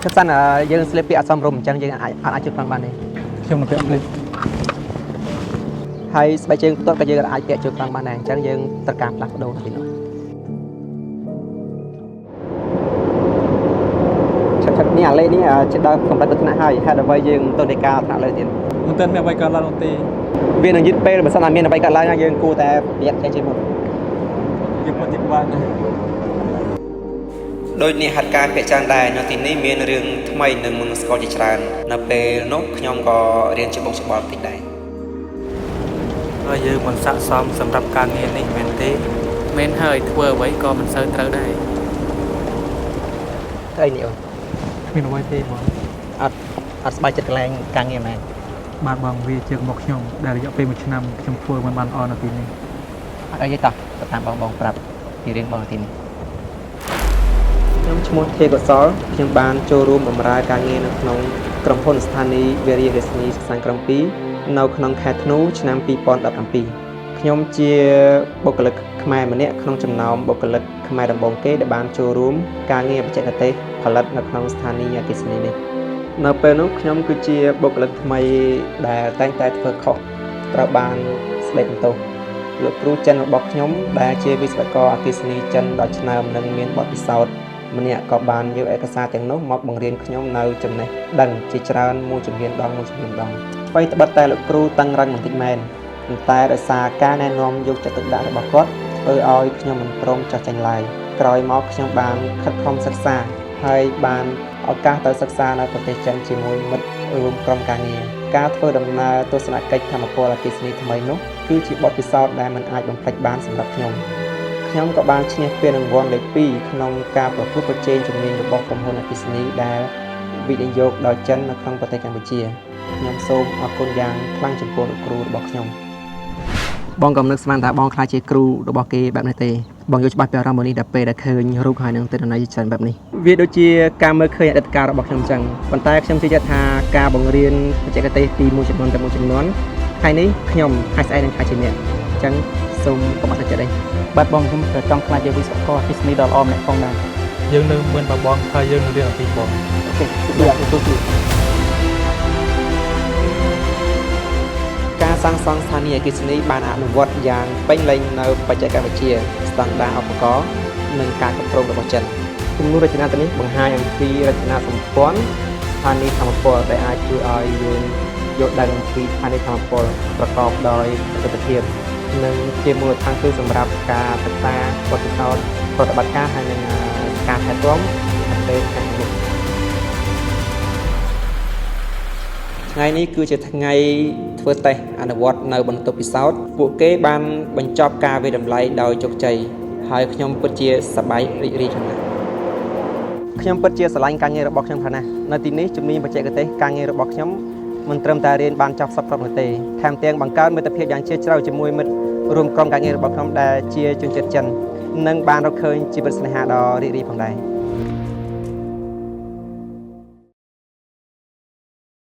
chắc chắn là dương sẽ bị xong rùm chẳng dương ai chụp bằng bàn này không là việc hay bài chương tốt cái dương ai bị chụp bằng bàn này chẳng dương tất cả là đồ thì nó chắc ní lên ní trên đó không phải tôi hay hay là vay dương tôi đề cao thả lời tiền một tên mẹ vay cả là đồng tì viên là dứt pe mà sao làm viên là vay cả lại nha dương cô ta biết cái trên một dương một tiếng vang đôi này hạt cá bị tràn đầy nó thì này miền rừng thay mày nâng mừng score chỉ tràn nó pe nốt nhom có riêng chụp bóng thịt đấy rồi dương mình sẵn xong sầm đập càng nghe này men thế men hơi thua với con mình sơn tới đây đây nhiều mình quay thế mà bài chật leng càng nghe này bạn bằng vì trường một nhom để dọn về một năm trong phơi mình bàn on ở tí này đây vậy ta tạm bong pรับthì riêng bong thì nhóm chung thế của sáu nhưng ban cho room ở ra càng nghe nó trong phone stani very recently sang trong pi nấu trong khai thú năm pi pon đập năm pi nhóm chia bộc lực khmer mà nè trong chấm nấu bộc lực khmer đầm bong kế để ban cho room càng nghe chạy là têផលិតនៅក្នុងស្ថានីយ៍អគ្គិសនីនេះនៅពេលនោះខ្ញុំគឺជាបុគ្គលិកថ្មីដែលតែងតែធ្វើខុសត្រូវបានស្ដីបន្ទោសលោកគ្រូចិនរបស់ខ្ញុំដែលជាវិស្វករអគ្គិសនីចិនដ៏ឆ្នើមនិងមានបទពិសោធន៍ម្នាក់ក៏បានយកឯកសារទាំងនោះមកបង្រៀនខ្ញុំនៅចំណេះដឹងជាច្រើនមួយជំហានដងមួយជំហានដងអ្វីត្បិតតែលោកគ្រូតឹងរ៉ឹងបន្តិចមែនប៉ុន្តែដោយសារការណែនាំយកចិត្តទុកដាក់របស់គាត់ធ្វើឲ្យខ្ញុំមិនព្រមចោះចាញ់ឡើយក្រោយមកខ្ញុំបានខិតខំសិក្សាហើយបានឱកាសទៅសិក្សានៅប្រទេសចិនជាមួយមិត្តរួមក្រុមការងារការធ្វើដំណើរទស្សនកិច្ចធម្មពលអគ្គិសនីថ្មីនោះគឺជាបទពិសោធន៍ដែលមិនអាចបំភ្លេចបានសម្រាប់ខ្ញុំក៏បានឈ្នះពានរង្វាន់លេខ2ក្នុងការប្រកួតប្រជែងជំនាញរបស់ក្រុមហ៊ុនអគ្គិសនីដែលវិនិយោគដោយចិននៅក្នុងប្រទេសកម្ពុជាខ្ញុំសូមអរគុណយ៉ាងខ្លាំងចំពោះលោកគ្រូរបស់ខ្ញុំបងកំណត់ស្មានថាបងខ្លាចជាគ្រូរបស់គេបែបនេះទេបងយកច្បាស់ពីអារម្មណ៍នេះដល់ពេលដែលឃើញរូបហើយនឹងទិដ្ឋាន័យច្រើនបែបនេះវាដូចជាការមើលឃើញអតីតកាលរបស់ខ្ញុំចឹងប៉ុន្តែខ្ញុំជឿថាការបង្រៀនបច្ចេកទេសពីមួយចំនួនទៅមួយចំនួនថ្ងៃនេះខ្ញុំហើយស្អែកនឹងខ្លាចជាអ្នកអញ្ចឹងសូមកុំអត់ចិត្តទេបាទបងខ្ញុំក៏ចង់ខ្លាចជាវិស្វករអគ្គិសនីដ៏ល្អម្នាក់ផងដែរយើងនៅមិនបងហើយយើងនឹងរៀនអំពីបងអូខេបាទទូការសាងសង់ស្ថានីយ៍អគ្គិសនីបានអនុវត្តយ៉ាងពេញលេញនៅបច្ចេកវិទ្យាស្តង់ដារឧបករណ៍និងការគ្រប់គ្រងរបស់ចិនគំនូររចនាទាំងនេះបង្ហាញអំពីរចនាសម្ព័ន្ធស្ថានីយ៍ធម្មពលដែលអាចជួយឲ្យយើងយល់ដឹងអំពីស្ថានីយ៍ធម្មពលប្រកបដោយប្រសិទ្ធភាពនិងជាមូលដ្ឋានគ្រឹះសម្រាប់ការសិក្សាបទពិសោធន៍ប្រតិបត្តិការហើយនិងការថែទាំប្រទេសខាងមុខថ្ងៃនេះគឺជាថ្ងៃធ្វើតេស្តអនុវត្តនៅបន្ទប់ពិសោធន៍ពួកគេបានបញ្ចប់ការវិតម្លៃដោយជោគជ័យហើយខ្ញុំពិតជាសប្បាយរីករាយខ្លាំងណាស់ខ្ញុំពិតជាស្រឡាញ់ការងាររបស់ខ្ញុំខ្លាំងណាស់នៅទីនេះជំនាញបច្ចេកទេសការងាររបស់ខ្ញុំមិនត្រឹមតែរៀនបានចប់សពគ្រប់នោះទេថែមទាំងបង្កើនមិត្តភាពយ៉ាងជ្រាលជ្រៅជាមួយមិត្តរួមក្រុមការងាររបស់ខ្ញុំដែលជាជនជាតិចិននិងបានរកឃើញជីវិតស្នេហាដ៏រីករាយផងដែរ